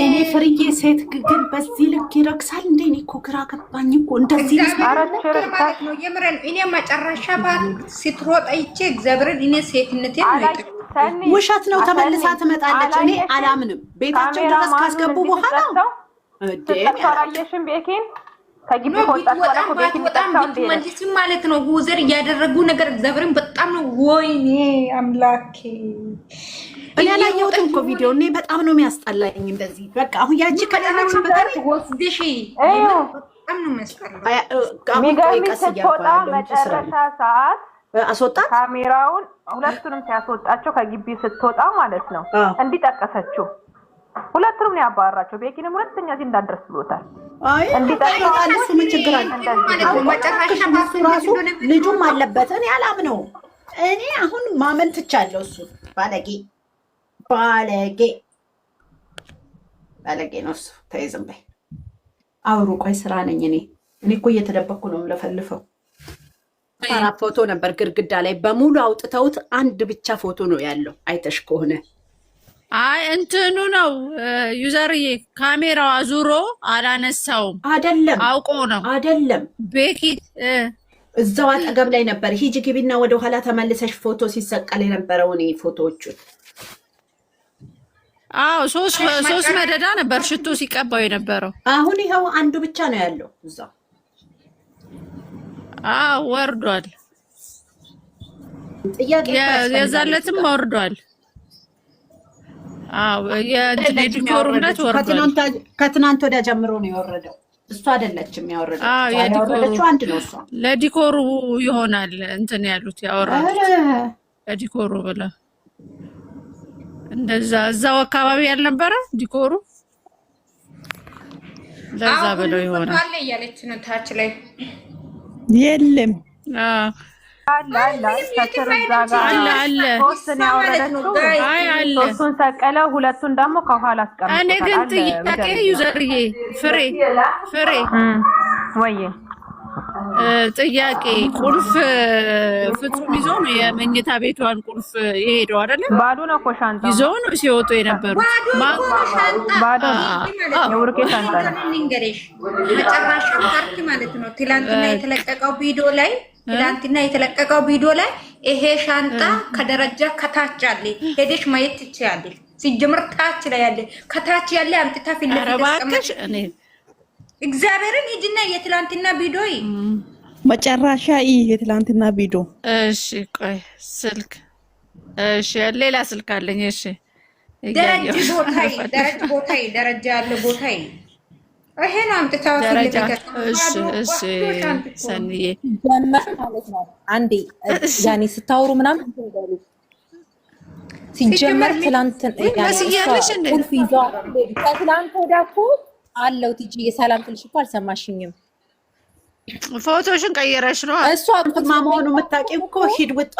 እኔ ፍርዬ ሴት ግን በዚህ ልክ ይረክሳል እንዴ? እኔ እኮ ግራ ገባኝ እኮ እንደዚህ ማለት ነው። የምረን እኔ መጨረሻ ባት ስትሮጥ አይቼ እግዚአብሔርን እኔ ሴትነቴን ነው ውሸት ነው። ተመልሳ ትመጣለች። እኔ አላምንም። ቤታቸው ድረስ ካስገቡ በኋላ ተራየሽም ቤኪን ከግቢ ወጣች በጣም መልስም ማለት ነው። ጉዘር እያደረጉ ነገር እግዚአብሔርን በጣም ነው። ወይኔ አምላኬ እኔ ያላየሁትም እኮ ቪዲዮ እኔ በጣም ነው የሚያስጠላኝ። እንደዚህ በቃ አሁን ያቺ ከሌላች በተለይ ወስደሽ በጣም ነው የሚያስጠላኝ። ስትወጣ መጨረሻ ሰዓት አስወጣት ካሜራውን ሁለቱንም ሲያስወጣቸው ከግቢ ስትወጣ ማለት ነው እንዲጠቀሰችው ሁለቱንም ነው ያባራቸው። ቤኪንም ሁለተኛ እዚህ እንዳደርስ ብሎታል። አይ እንዲጠቀሳለሱ ምን ችግር አለ? ራሱ ልጁም አለበት። እኔ አላምነው። እኔ አሁን ማመን ትቻለሁ። እሱ ባለጌ ነው እሱ። ተይ ዝም በይ አውሩ። ቆይ ስራ ነኝ እኔ እኮ እየተደበኩ ነው የምለፈልፈው። አራት ፎቶ ነበር ግድግዳ ላይ በሙሉ አውጥተውት አንድ ብቻ ፎቶ ነው ያለው። አይተሽ ከሆነ አይ እንትኑ ነው ዩዘርዬ ካሜራው አዙሮ አላነሳውም። አይደለም አውቆ ነው አይደለም። ቤኪ እዛው አጠገብ ላይ ነበር። ሂጂ ግቢና ወደ ኋላ ተመልሰሽ ፎቶ ሲሰቀል የነበረው እኔ ፎቶዎቹን ሶስት መደዳ ነበር ሽቶ ሲቀባው የነበረው። አሁን ይኸው አንዱ ብቻ ነው ያለው እዛው። ወርዷል። ጥያቄ የዛለትም ወርዷል። የዲኮሩነት ወርዷል። ከትናንት ወዲያ ጀምሮ ነው የወረደው። እሱ አይደለችም ያወረደው። ያወረደችው አንድ ነው። እሷ ለዲኮሩ ይሆናል እንትን ያሉት ያወረዱት ለዲኮሩ ብለ እንደዛ እዛው አካባቢ ያልነበረ ዲኮሩ ለዛ ብለው ይሆናል አለ ያለች ነው ታች ላይ የለም አለ ሶስቱን ሰቀለ፣ ሁለቱን ደግሞ ከኋላ አስቀምጦ። እኔ ግን ጥያቄ ዩዘርዬ ፍሬ ወይ ጥያቄ ቁልፍ ፍጹም ይዞ ነው የመኝታ ቤቷን ቁልፍ የሄደው አይደለ? ባዶ ነው እኮ ሻንጣው ይዞ ነው ሲወጡ የነበሩት። ባዶ የውርቄ ሻንጣ ነው። መጨረሻ ፓርቲ ማለት ነው። ትላንትና የተለቀቀው ቪዲዮ ላይ ይሄ ሻንጣ ከደረጃ ከታች አለ። ሄደሽ ማየት ትችያለሽ። ሲጀምር ታች ላይ ያለ ከታች ያለ አምጥታ ፊት ለፊት ተቀመጠ። እግዚአብሔርን ሂጂና የትላንትና ቪዲዮ መጨረሻ የትላንትና ቪዲዮ። እሺ ቆይ ስልክ ሌላ ስልክ አለኝ። እሺ ደረጃ ያለ ቦታዬ ይሄ ነው አምጥታ ፊት ለፊት። እሺ ሰንዬ ማለት ነው። አንዴ ያኔ ስታወሩ ምናምን ሲጀመር ትላንት ቁልፍ ይዟል። ከትላንት ወዲያ እኮ አለው ቲጂ የሰላም ትልሽ እኮ አልሰማሽኝም። ፎቶሽን ቀየረሽ ነው እሷ ቁጥማ መሆኑ የምታውቂው እኮ ሂድ ወጣ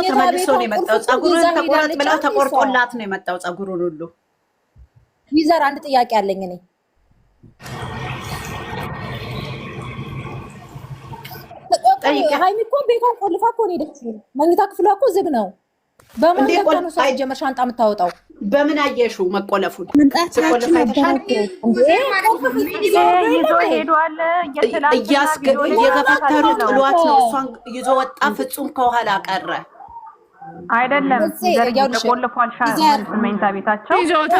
ተመልሶ ነው የመጣው። ፀጉሩን ተቆረጥ ብለው ተቆርጦላት ነው የመጣው ፀጉሩን ሁሉ። ዩዘር አንድ ጥያቄ አለኝ እኔ ሃይሚ እኮ ቤቷን ቆልፋ እኮ ነው የሄደችው። መኝታ ክፍሏ እኮ ዝግ ነው። በማን ገብታ ነው ሰው ጀመር ሻንጣ የምታወጣው? በምን አየሽው መቆለፉን? ምንጣታችን ነበር እየገፈተሩ ጥሏት ነው። እሷን ይዞ ወጣ። ፍጹም ከኋላ ቀረ። አይደለም ተቆልፏል። መኝታ ቤታቸው ይዞት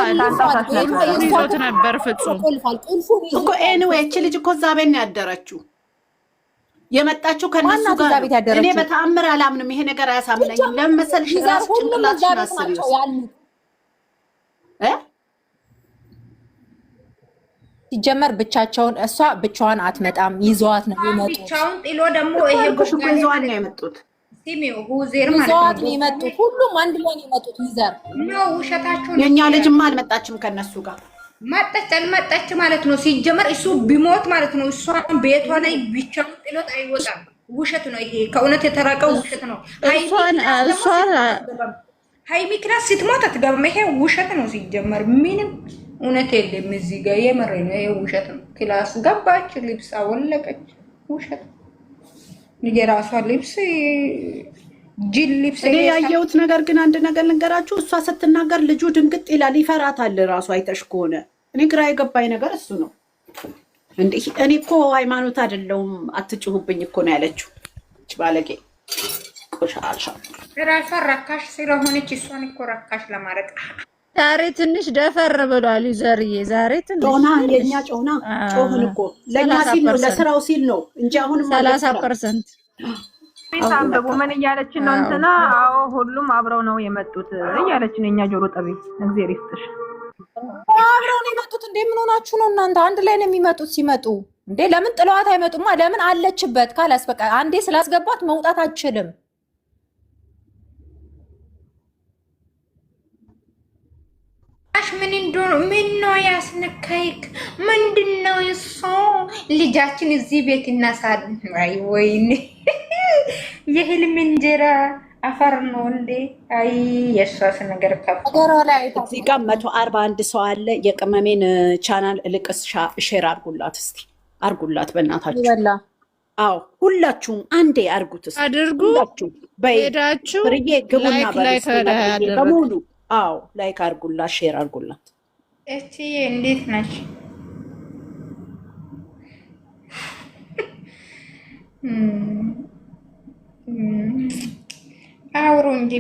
ነበር። ፍጹም እኮ ኤኒዌይ እቺ ልጅ እኮ እዛ ቤት ነው ያደረችው። የመጣችው ከነሱ ጋር። እኔ በተአምር አላምንም። ይሄ ነገር አያሳምነኝም። ለምን መሰልሽ? ራስ ጭንቅላትሽን አስቢው ሲጀመር ብቻቸውን እሷ ብቻዋን አትመጣም። ይዘዋት ነው የሚመጡት። ብቻውን ጥሎ ደግሞ ይሄ ይዘዋት ነው የመጡት። ሲሚው ሁዜር ማለት ነው የመጡት። ሁሉም አንድ ላይ ነው የመጡት። ይዘር ነው ውሸታቸውን። የኛ ልጅማ አልመጣችም ከነሱ ጋር መጣች ማለት ነው። ሲጀመር እሱ ቢሞት ማለት ነው እሷን ቤቷ ላይ ብቻውን ጥሎት አይወጣም። ውሸት ነው ይሄ። ከእውነት የተራቀው ውሸት ነው። ሃይሚ ክላስ ስትሞት አትገባም። ይሄ ውሸት ነው። ሲጀመር ምንም እውነት የለም እዚህ ጋር። የምሬ ነው። ይሄ ውሸት ነው። ክላስ ገባች፣ ልብስ አወለቀች። ውሸት የራሷ ልብስ ጅል ልብስ እኔ ያየሁት ነገር ግን አንድ ነገር ልንገራችሁ። እሷ ስትናገር ልጁ ድንግጥ ይላል፣ ይፈራታል ራሱ። አይተሽ ከሆነ እኔ ግራ የገባኝ ነገር እሱ ነው። እንዴ እኔ እኮ ሃይማኖት አይደለሁም አትጭሁብኝ እኮ ነው ያለችው። ባለጌ ቆሻሻ ራሷ ረካሽ ስለሆነች እሷን እኮ ረካሽ ለማድረግ ዛሬ ትንሽ ደፈር ብሏል። ዘርዬ ዛሬ ትንሽ ጮና የኛ ጮና ጮህን እኮ ለኛ ሲል ነው ለስራው ሲል ነው እንጂ አሁንም 30% ታንበቡ ምን እያለችን ነው? እንትና አዎ ሁሉም አብረው ነው የመጡት እያለችን ነው። የኛ ጆሮ ጠቢ እግዚአብሔር ይስጥሽ። አብረው ነው የመጡት እንዴ? ምን ሆናችሁ ነው እናንተ? አንድ ላይ ነው የሚመጡት። ሲመጡ እንዴ ለምን ጥለዋት አይመጡማ? ለምን አለችበት? ካላስ በቃ አንዴ ስላስገባት መውጣት አትችልም። ምን ነው ያስነካይክ? ምንድነው እሱ? ልጃችን እዚህ ቤት እናሳድ። ወይኔ የህልም እንጀራ አፈር ነው እንዴ? አይ የሷስ ነገር ከገራ ላይ እዚህ ጋር 141 ሰው አለ። የቅመሜን ቻናል ልቅስ ሼር አርጉላት እስቲ፣ አርጉላት በእናታችሁ ይበላ። አዎ ሁላችሁም አንዴ አርጉት እስቲ፣ አድርጉ። ሄዳችሁ ፍርዬ ግቡና በሙሉ አዎ ላይክ አርጉላት፣ ሼር አርጉላት። እቺ እንዴት ነች? አውሩ እንጂ